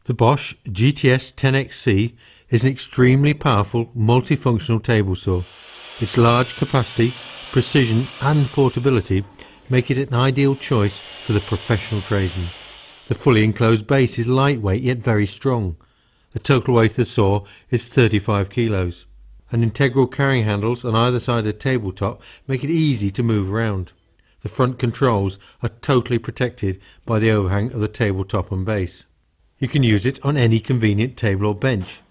The Bosch GTS 10XC is an extremely powerful multifunctional table saw. Its large capacity, precision and portability make it an ideal choice for the professional tradesman. The fully enclosed base is lightweight yet very strong. The total weight of the saw is 35 kilos. And integral carrying handles on either side of the tabletop make it easy to move around. The front controls are totally protected by the overhang of the tabletop and base. You can use it on any convenient table or bench,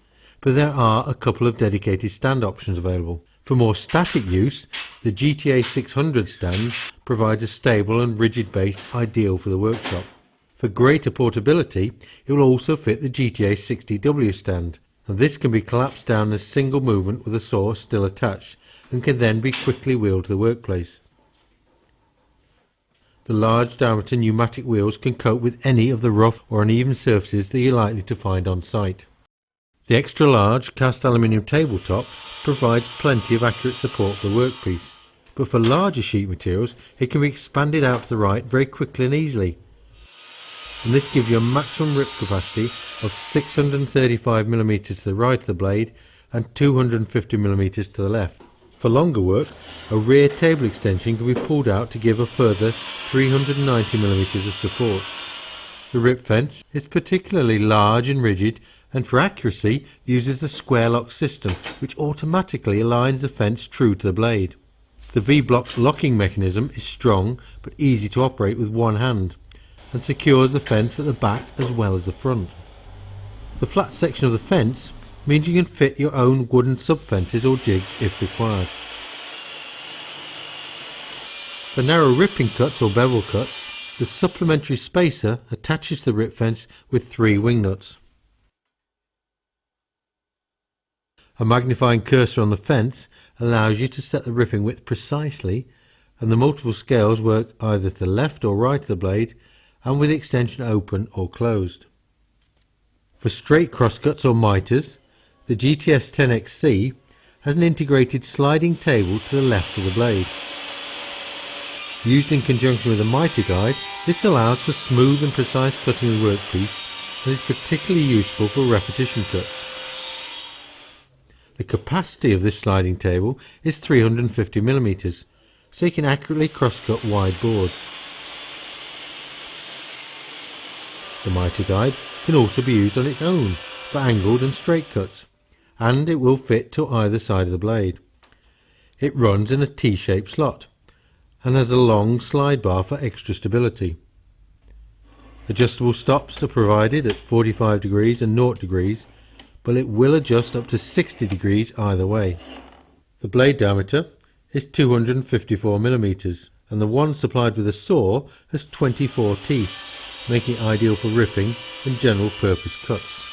but there are a couple of dedicated stand options available. For more static use, the GTA 600 stand provides a stable and rigid base ideal for the workshop. For greater portability, it will also fit the GTA 60W stand, and this can be collapsed down in a single movement with the saw still attached and can then be quickly wheeled to the workplace. The large diameter pneumatic wheels can cope with any of the rough or uneven surfaces that you're likely to find on site. The extra large cast aluminium tabletop provides plenty of accurate support for the workpiece, but for larger sheet materials it can be expanded out to the right very quickly and easily, and this gives you a maximum rip capacity of 635mm to the right of the blade and 250mm to the left. For longer work, a rear table extension can be pulled out to give a further 390mm of support. The rip fence is particularly large and rigid, and for accuracy uses the square lock system, which automatically aligns the fence true to the blade. The V-block locking mechanism is strong but easy to operate with one hand, and secures the fence at the back as well as the front. The flat section of the fence means you can fit your own wooden sub-fences or jigs if required. For narrow ripping cuts or bevel cuts, the supplementary spacer attaches to the rip fence with 3 wing nuts. A magnifying cursor on the fence allows you to set the ripping width precisely, and the multiple scales work either to the left or right of the blade and with the extension open or closed. For straight crosscuts or miters, the GTS 10XC has an integrated sliding table to the left of the blade. Used in conjunction with a miter guide, this allows for smooth and precise cutting of the workpiece and is particularly useful for repetition cuts. The capacity of this sliding table is 350mm, so you can accurately crosscut wide boards. The miter guide can also be used on its own for angled and straight cuts, and it will fit to either side of the blade. It runs in a T-shaped slot and has a long slide bar for extra stability. Adjustable stops are provided at 45 degrees and 0 degrees, but it will adjust up to 60 degrees either way. The blade diameter is 254mm, and the one supplied with a saw has 24 teeth, making it ideal for ripping and general purpose cuts.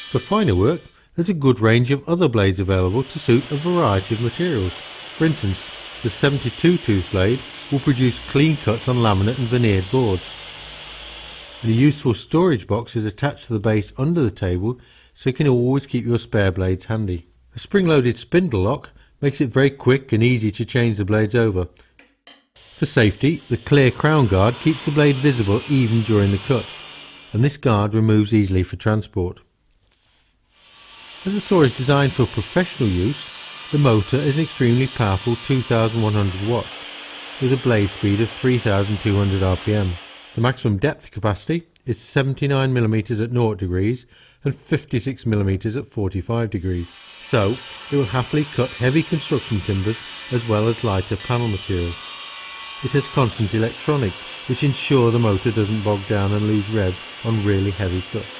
For finer work, there's a good range of other blades available to suit a variety of materials. For instance, the 72 tooth blade will produce clean cuts on laminate and veneered boards. And a useful storage box is attached to the base under the table, so you can always keep your spare blades handy. A spring-loaded spindle lock makes it very quick and easy to change the blades over. For safety, the clear crown guard keeps the blade visible even during the cut, and this guard removes easily for transport. As the saw is designed for professional use, the motor is an extremely powerful 2100 watts with a blade speed of 3200 rpm. The maximum depth capacity is 79mm at 0 degrees and 56mm at 45 degrees, so it will happily cut heavy construction timbers as well as lighter panel materials. It has constant electronics, which ensure the motor doesn't bog down and lose rev on really heavy cuts.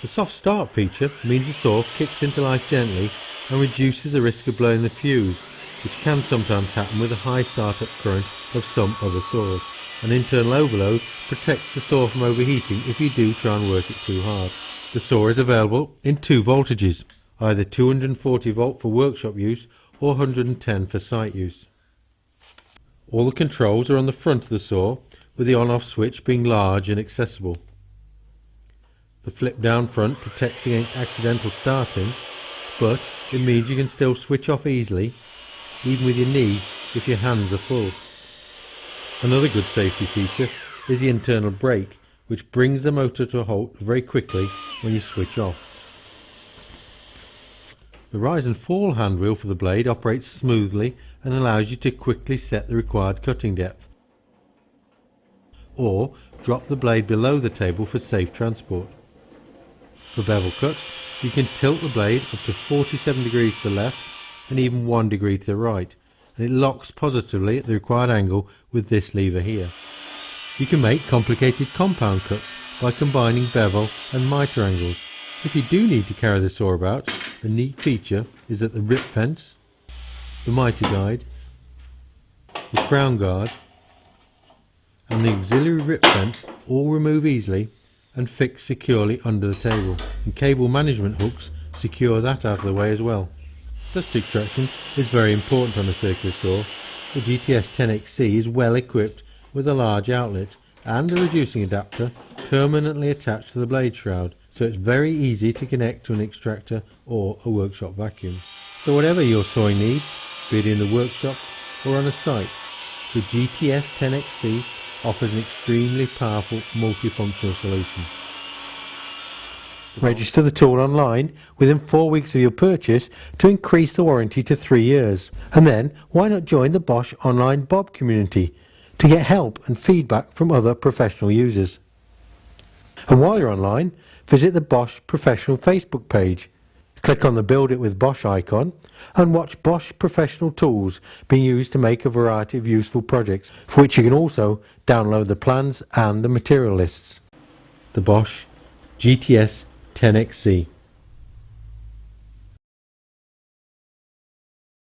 The soft start feature means the saw kicks into life gently and reduces the risk of blowing the fuse, which can sometimes happen with a high startup current of some other saws. An internal overload protects the saw from overheating if you do try and work it too hard. The saw is available in 2 voltages, either 240 volt for workshop use or 110 for site use. All the controls are on the front of the saw, with the on-off switch being large and accessible. The flip down front protects against accidental starting, but it means you can still switch off easily, even with your knee if your hands are full. Another good safety feature is the internal brake, which brings the motor to a halt very quickly when you switch off. The rise and fall handwheel for the blade operates smoothly and allows you to quickly set the required cutting depth, or drop the blade below the table for safe transport. For bevel cuts, you can tilt the blade up to 47 degrees to the left and even 1 degree to the right, and it locks positively at the required angle with this lever here. You can make complicated compound cuts by combining bevel and mitre angles. If you do need to carry the saw about, a neat feature is that the rip fence, the mitre guide, the crown guard and the auxiliary rip fence all remove easily and fix securely under the table, and cable management hooks secure that out of the way as well. Dust extraction is very important on a circular saw. The GTS 10XC is well equipped with a large outlet and a reducing adapter permanently attached to the blade shroud, so it's very easy to connect to an extractor or a workshop vacuum. So whatever your sawing needs, be it in the workshop or on a site, the GTS 10XC offers an extremely powerful multifunctional solution. Register the tool online within 4 weeks of your purchase to increase the warranty to 3 years. And then why not join the Bosch online Bob community to get help and feedback from other professional users. And while you're online, visit the Bosch Professional Facebook page. Click on the Build It with Bosch icon and watch Bosch Professional tools being used to make a variety of useful projects, for which you can also download the plans and the material lists. The Bosch GTS 10XC.